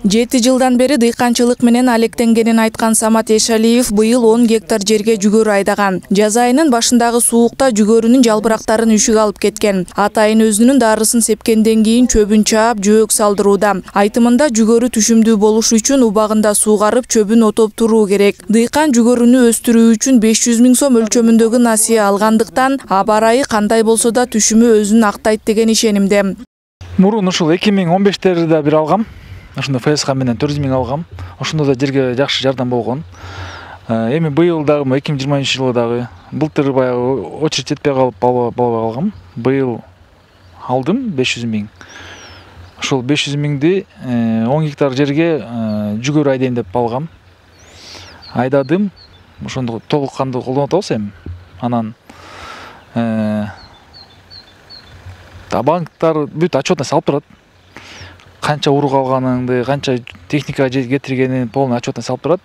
7 жылдан бери дыйканчылык менен алектенгенин айткан Самат Эшалиев быйыл 10 гектар жерге жүгөрү айдаган. Жаз айынын башындагы суукта жүгөрүнүн жалбырактарын үшүк алып кеткен. Атайын өзүнүн дарысын сепкенден кийин чөбүн чаап, жөөк салдырууда. Айтымында жүгөрү түшүмдүү болуш үчүн убагында суугарып, чөбүн отоп туруу керек. Дыйкан жүгөрүнү өстүрүү үчүн 500 000 сом өлчөмүндөгү насыя алгандыктан, аба ырайы кандай болсо да түшүмү өзүн актайт деген ишенимде. Мурун ушул 2015-терде бир алгам. Ошондо ФСХ менен 400 000 алгам. Ошондо да жерге жакшы жардам болгон. Эми быйыл дагы 2020 жылы былтыр баягы очередь жетпей калып алгам. Быйыл алдым 500 000. Ошол 500 000ди 10 гектар жерге жүгөрү айдайын деп алгам. Айдадым. Ошондо толук кандуу колдонуп атабыз эми. Анан банктар бүт отчетно салып турат. Канча урук алганыңды, канча техника кетиргенин полный отчетно салып турат.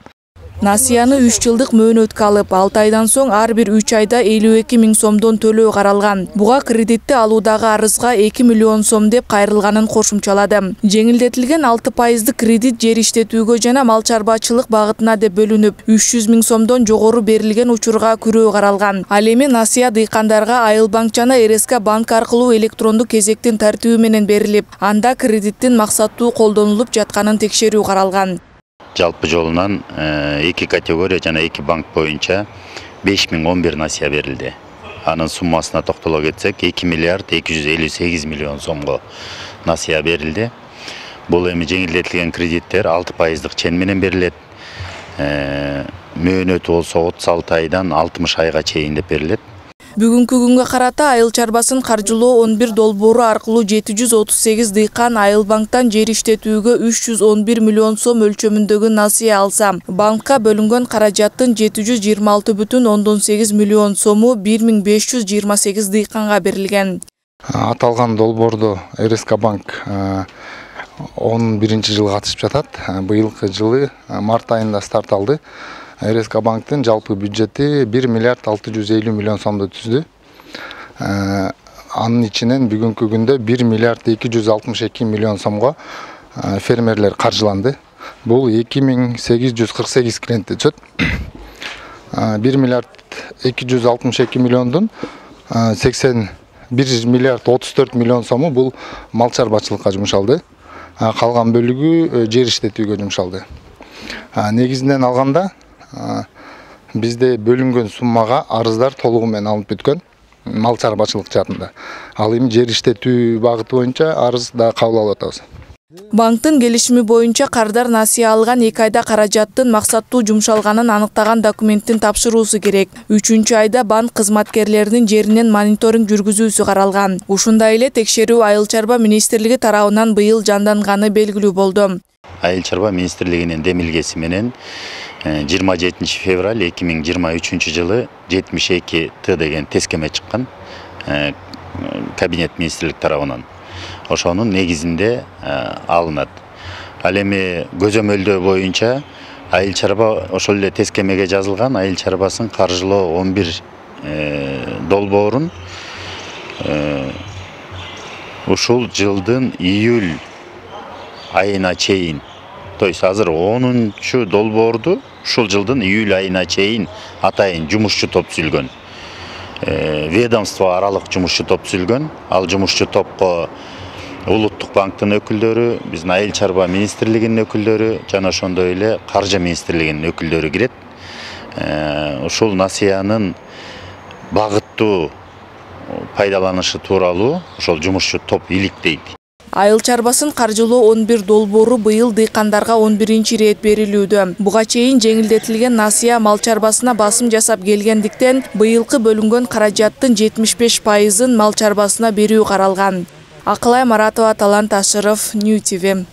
Насыяны 3 жылдык мөөнөткө алып, 6 айдан соң ар бир 3 айда 52 000 сомдон төлөө каралган. Буга кредитти алуудагы арызга 2 миллион сом деп кайрылганын кошумчалады. Жеңилдетилген 6% кредит жер иштетүүгө жана мал чарбачылык багытына деп бөлүнүп, 300 000 сомдон жогору берилген учурга күрөө каралган. Ал эми насыя дыйкандарга Айыл банк жана РСК банк аркылуу электрондук кезектин тартиби менен берилип, анда кредиттин максаттуу колдонулуп жатканын текшерүү каралган. Жалпы жолунан 2 категория жана 2 банк боюнча 5011 насыя берилди. Анын суммасына токтоло кетсек, 2 миллиард 258 миллион сомго насыя берилди. Бул эми жеңилдетилген кредиттер 6%дык чен менен берилет. Мөөнөтү болсо 36 айдан 60 айга чейин деп берилет. Бүгүнкү күнгө карата айыл чарбасын каржылоо 11 долбоору аркылуу 738 дыйкан Айыл банктан жер иштетүүгө 311 миллион сом өлчөмүндөгү насыя алса, банкка бөлүнгөн каражаттын 726,8 миллион сому 1528 дыйканга берилген. Аталган долбоорду РСК банк 11 жылы катышып жатат. Быйылкы жылы март айында старт алды. РСК банктын жалпы бюджети 1 миллиард 650 миллион сомду түздү. Анын ичинен бүгүнкү күндө 1 миллиард 262 миллион сомго фермерлер каржыланды. Бул 2848 клиентти түшөт. 1 миллиард 262 миллиондун 1 миллиард 34 миллион сому бул мал чарбачылыкка жумшалды. Калган бөлүгү жер иштетүүгө жумшалды. Негизинен алганда бизде бөлүнгөн суммага арыздар толугу менен алынып бүткөн мал чарбачылык жаатында. Ал эми жер иштетүү багыты боюнча арыз да кабыл алып атабыз. Банктын келишими боюнча кардар насыя алган 2 айда каражаттын максаттуу жумшалганын аныктаган документтин тапшыруусу керек. 3-чү айда банк кызматкерлеринин жеринен мониторинг жүргүзүүсү каралган. Ушундай эле текшерүү Айыл чарба министрлиги тарабынан быйыл жанданганы белгилүү болду. Айыл чарба министрлигинин демилгеси менен 27 февраль 2023 жылы 72Т деген тескеме чыккан кабинет министрлик тарабынан. Ошонун негизинде алынат. Ал эми көзөмөлдөө боюнча айыл чарба ошол эле тескемеге жазылган айыл чарбасын каржылоо 11 долбоорун ушул жылдын июль айына чейин, то есть азыр 10-чу долбоорду ушул жылдын июль айына чейин атайын жумушчу топ түзүлгөн. Ведомство аралык жумушчу топ түзүлгөн. Ал жумушчу топко Улуттук банктын өкүлдөрү, биздин Айыл чарба министрлигинин өкүлдөрү жана ошондой эле Каржы министрлигинин өкүлдөрү кирет. Ушул насыянын багыттуу пайдаланышы тууралуу ошол жумушчу топ иликтейт. Айыл чарбасын каржылоо 11 долбоору быйыл дыйкандарга 11-чи рет берилүүдө. Буга чейин жеңилдетилген насыя мал чарбасына басым жасап келгендиктен, быйылкы бөлүнгөн каражаттын 75%-ын мал чарбасына берүү каралган. Акылай Маратова, Талант Ашыров, Нью ТВ.